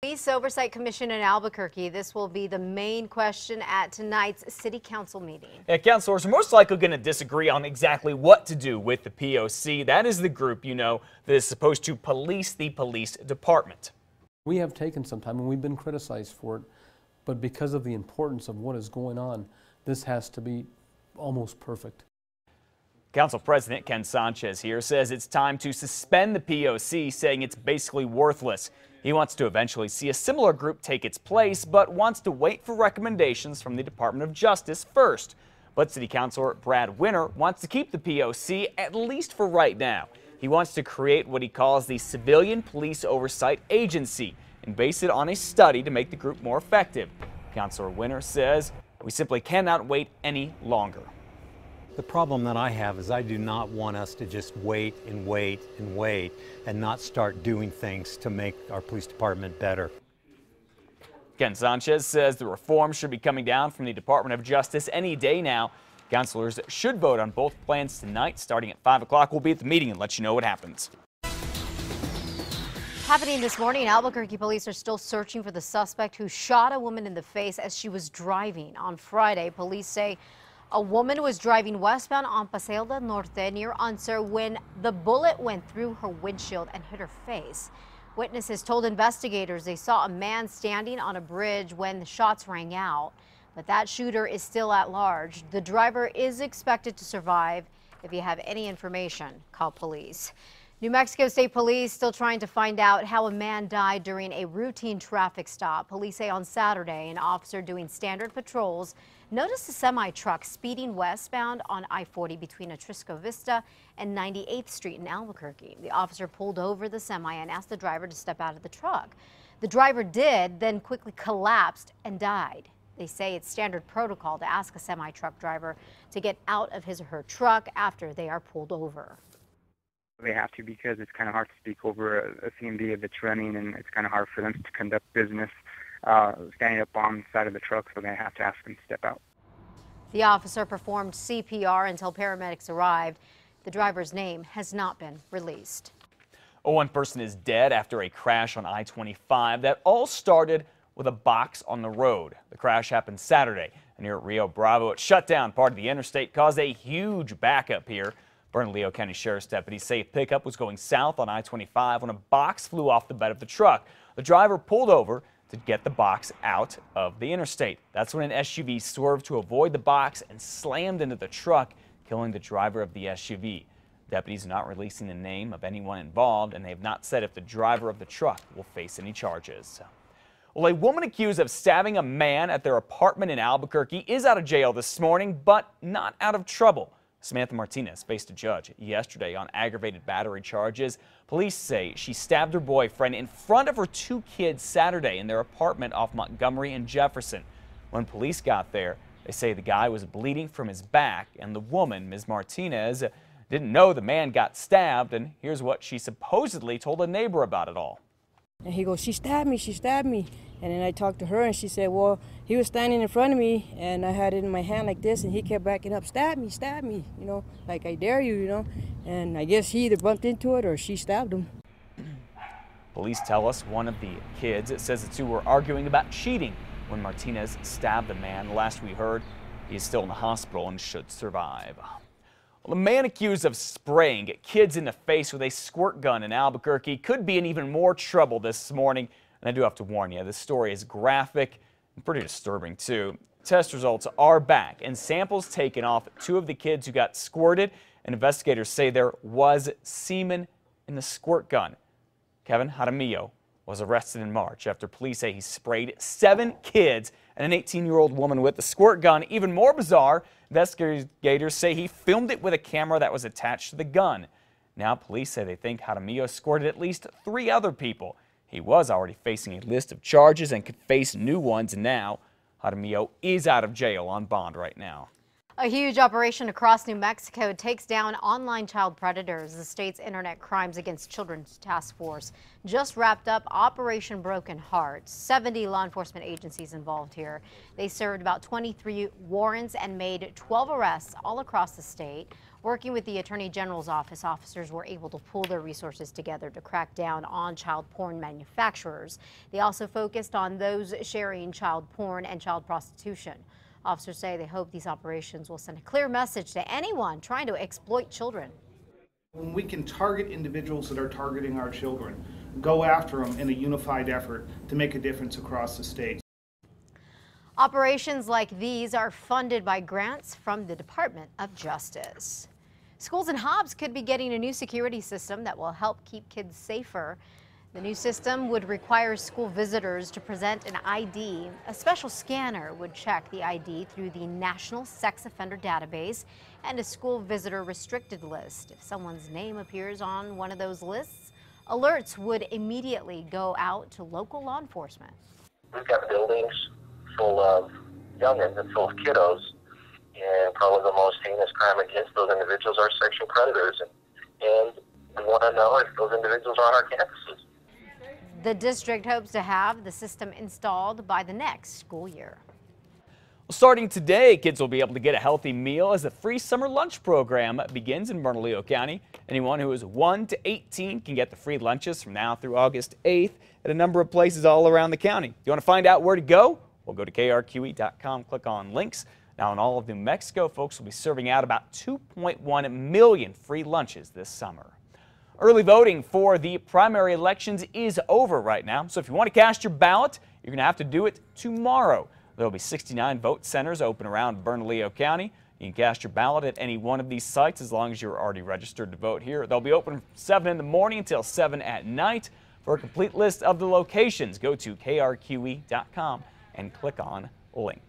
Police Oversight Commission in Albuquerque. This will be the main question at tonight's City Council meeting. Councilors are most likely going to disagree on exactly what to do with the POC. That is the group, that is supposed to police the police department. We have taken some time and we've been criticized for it, but because of the importance of what is going on, this has to be almost perfect. Council President Ken Sanchez here says it's time to suspend the POC, saying it's basically worthless. He wants to eventually see a similar group take its place, but wants to wait for recommendations from the Department of Justice first. But City Councilor Brad Winter wants to keep the POC, at least for right now. He wants to create what he calls the Civilian Police Oversight Agency and base it on a study to make the group more effective. Councilor Winter says we simply cannot wait any longer. The problem that I have is I do not want us to just wait and wait and wait and not start doing things to make our police department better. Ken Sanchez says the reform should be coming down from the Department of Justice any day now. Councilors should vote on both plans tonight. Starting at 5 o'clock, we'll be at the meeting and let you know what happens. Happening this morning, Albuquerque police are still searching for the suspect who shot a woman in the face as she was driving. On Friday, police say a woman was driving westbound on Paseo del Norte near Unser when the bullet went through her windshield and hit her face. Witnesses told investigators they saw a man standing on a bridge when the shots rang out, but that shooter is still at large. The driver is expected to survive. If you have any information, call police. New Mexico State Police still trying to find out how a man died during a routine traffic stop. Police say on Saturday, an officer doing standard patrols noticed a semi-truck speeding westbound on I-40 between Atrisco Vista and 98th Street in Albuquerque. The officer pulled over the semi and asked the driver to step out of the truck. The driver did, then quickly collapsed and died. They say it's standard protocol to ask a semi-truck driver to get out of his or her truck after they are pulled over. They have to, because it's kind of hard to speak over a CMV that's running, and it's kind of hard for them to conduct business standing up on the side of the truck, so they have to ask them to step out. The officer performed CPR until paramedics arrived. The driver's name has not been released. One person is dead after a crash on I-25 that all started with a box on the road. The crash happened Saturday near Rio Bravo. It shut down part of the interstate, caused a huge backup here. Bernalillo County Sheriff's deputies say a pickup was going south on I-25 when a box flew off the bed of the truck. The driver pulled over to get the box out of the interstate. That's when an SUV swerved to avoid the box and slammed into the truck, killing the driver of the SUV. Deputies are not releasing the name of anyone involved, and they have not said if the driver of the truck will face any charges. Well, a woman accused of stabbing a man at their apartment in Albuquerque is out of jail this morning, but not out of trouble. Samantha Martinez faced a judge yesterday on aggravated battery charges. Police say she stabbed her boyfriend in front of her two kids Saturday in their apartment off Montgomery and Jefferson. When police got there, they say the guy was bleeding from his back, and the woman, Ms. Martinez, didn't know the man got stabbed, and here's what she supposedly told a neighbor about it all. And he goes, she stabbed me. And then I talked to her, and she said, well, he was standing in front of me, and I had it in my hand like this, and he kept backing up, stab me, like I dare you, And I guess he either bumped into it or she stabbed him. Police tell us one of the kids, it says the two were arguing about cheating when Martinez stabbed the man. Last we heard, he is still in the hospital and should survive. Well, the man accused of spraying kids in the face with a squirt gun in Albuquerque could be in even more trouble this morning. And I do have to warn you, this story is graphic and pretty disturbing too. Test results are back and samples taken off two of the kids who got squirted, and investigators say there was semen in the squirt gun. Kevin Jaramillo was arrested in March after police say he sprayed 7 kids and an 18-year-old woman with the squirt gun. Even more bizarre, investigators say he filmed it with a camera that was attached to the gun. Now police say they think Jaramillo squirted at least 3 other people. He was already facing a list of charges and could face new ones now. Jaramillo is out of jail on bond right now. A huge operation across New Mexico takes down online child predators. The state's Internet Crimes Against Children's Task Force just wrapped up Operation Broken Hearts. 70 law enforcement agencies involved here. They served about 23 warrants and made 12 arrests all across the state. Working with the Attorney General's office, officers were able to pool their resources together to crack down on child porn manufacturers. They also focused on those sharing child porn and child prostitution. Officers say they hope these operations will send a clear message to anyone trying to exploit children. When we can target individuals that are targeting our children, go after them in a unified effort to make a difference across the state. Operations like these are funded by grants from the Department of Justice. Schools in Hobbs could be getting a new security system that will help keep kids safer. The new system would require school visitors to present an ID. A special scanner would check the ID through the National Sex Offender Database and a school visitor restricted list. If someone's name appears on one of those lists, alerts would immediately go out to local law enforcement. We've got buildings full of youngins and full of kiddos, and probably the most heinous crime against those individuals are sexual predators, and we want to know if those individuals are on our campuses. The district hopes to have the system installed by the next school year. Starting today, kids will be able to get a healthy meal as the free summer lunch program begins in Bernalillo County. Anyone who is 1 to 18 can get the free lunches from now through August 8th at a number of places all around the county. If you want to find out where to go, well, go to KRQE.com, click on links. Now, in all of New Mexico, folks will be serving out about 2.1 million free lunches this summer. Early voting for the primary elections is over right now, so if you want to cast your ballot, you're going to have to do it tomorrow. There will be 69 vote centers open around Bernalillo County. You can cast your ballot at any one of these sites as long as you're already registered to vote here. They'll be open from 7 in the morning until 7 at night. For a complete list of the locations, go to krqe.com and click on links.